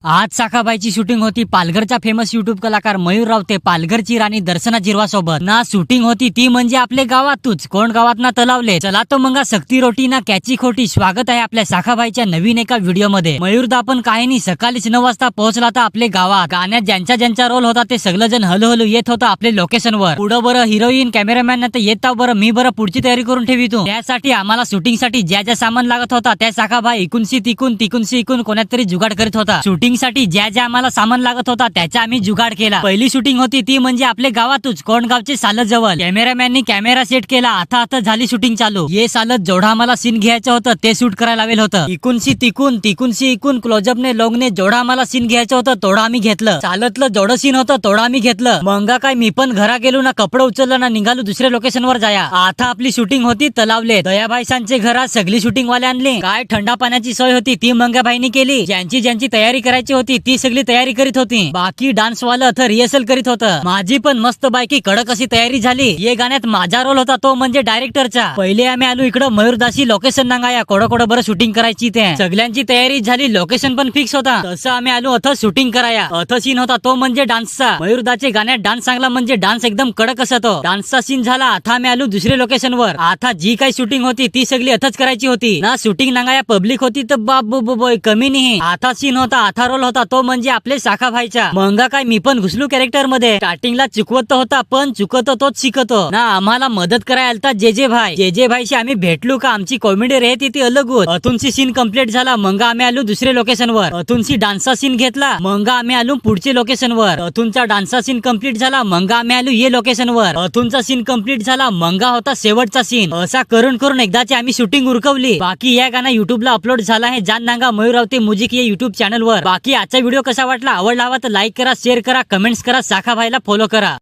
आज साखाबाईची शूटिंग होती पालघरचा famous YouTube कलाकार मयूर रावते पालघरची राणी दर्शना जिरवा सोबत ना शूटिंग होती ती म्हणजे आपले गावातूच कोण गावात ना तलावले. चला तो मग सक्ती रोटी ना कॅची खोटी. स्वागत आहे आपल्या साखाबाईच्या नवीन एका व्हिडिओ मध्ये. मयूरदा पण काही नाही सकाळीच 9 वाजता पोहोचला था आपले गावात. गाण्यात ज्यांचा ज्यांचा रोल होता ते सगळं जण हळूहळू येत होता आपले लोकेशन वर. पुढं बरं हिरोईन कॅमेरामॅन ना तर येत बरं मी बरं पुढची तयारी करून ठेवी तू. त्यासाठी आम्हाला शूटिंग साठी ज्या ज्या सामान लागत होता त्या साखाबाई इकूनशी तिकून कोणात तरी जुगाड करीत होता. शूटिंग साठी ज्या ज्या आम्हाला सामान लागत होता त्याचा आम्ही जुगाड केला. पहिली शूटिंग होती ती म्हणजे आपले गावातच कोणगावचे सालत जवळ. कॅमेरामॅननी कॅमेरा सेट केला. आता झाली शूटिंग चालू. ये सालत जेवढा आम्हाला सीन घ्यायचं होतं ते शूट करायला लावेल होतं. इकूनशी तिकून क्लोजअपने लोंगने जेवढा आम्हाला सीन घ्यायचं होतं तेवढं आम्ही घेतलं. चालतलं जेवढं सीन होतं तेवढं आम्ही घेतलं. मंगा काय मी पण घरा गेलो ना कपडे उचललं ना निघालो दुसऱ्या लोकेशन वर जाया. आता आपली शूटिंग होती तलावले. दयाभाईसांचे घरात सगळी शूटिंग वाले आणले. काय थंडा पाण्याची सोय होती ती मंगाबाईनी केली. ज्यांची तयारी करायची होती ती सगळी तयारी करीत होती. बाकी डान्स वाला तर रिहर्सल करीत होतं. माझी पण मस्त बायकी कडक अशी तयारी झाली. ये गाण्यात माझा रोल होता तो म्हणजे डायरेक्टरचा. पहिले आम्ही आलो इकडं मयूरदासी लोकेशन नांगाया कोडं बरं शूटिंग करायची ते सगळ्यांची तयारी झाली. लोकेशन पण फिक्स होता. तसं आम्ही आलो अथ शूटिंग कराया. अथ सीन होता तो म्हणजे डान्सचा. मयूरदाचे गाण्यात डान्स चांगला म्हणजे डान्स एकदम कडक असतो. डान्सचा सीन झाला. आता आम्ही आलो दुसऱ्या लोकेशन वर. आता जी काही शूटिंग होती ती सगळी अथच करायची होती ना. शूटिंग नांगाया पब्लिक होती तर बाप कमी नाही. आता सीन होता आता रोल होता तो म्हणजे आपले साखाभाईचा. मंगा काय मी पण घुसलो कॅरेक्टर मध्ये. स्टार्टिंगला चुकवत होता पण चुकतो तोच शिकतो ना. आम्हाला मदत करायला आलता जे भाईशी आम्ही भेटलो का आमची कॉमेडी रहती ती अलग होत. अथूनशी सीन कम्प्लीट झाला. मंगा आम्ही आलो दुसरे लोकेशन वर. अथूनशी डान्सचा सीन घेतला. मंगा आम्ही आलो पुढचे लोकेशन वर. अथूनचा डान्सचा सीन कम्प्लीट झाला. मंगा आम्ही आलो ये लोकेशन वर. अथूनचा सीन कम्प्लीट झाला. मंगा होता शेवटचा सीन. असा करून एकदाची आम्ही शूटिंग उरकवली. बाकी या गाणं युट्यूबला अपलोड झाला आहे. जान नांगा मयूर रावते म्युझिक या युट्यूब चॅनल वर. बाकी आजचा व्हिडिओ कसा वाटला आवडला हवा तर लाईक करा शेअर करा कमेंट्स करा साखाबाईला फॉलो करा.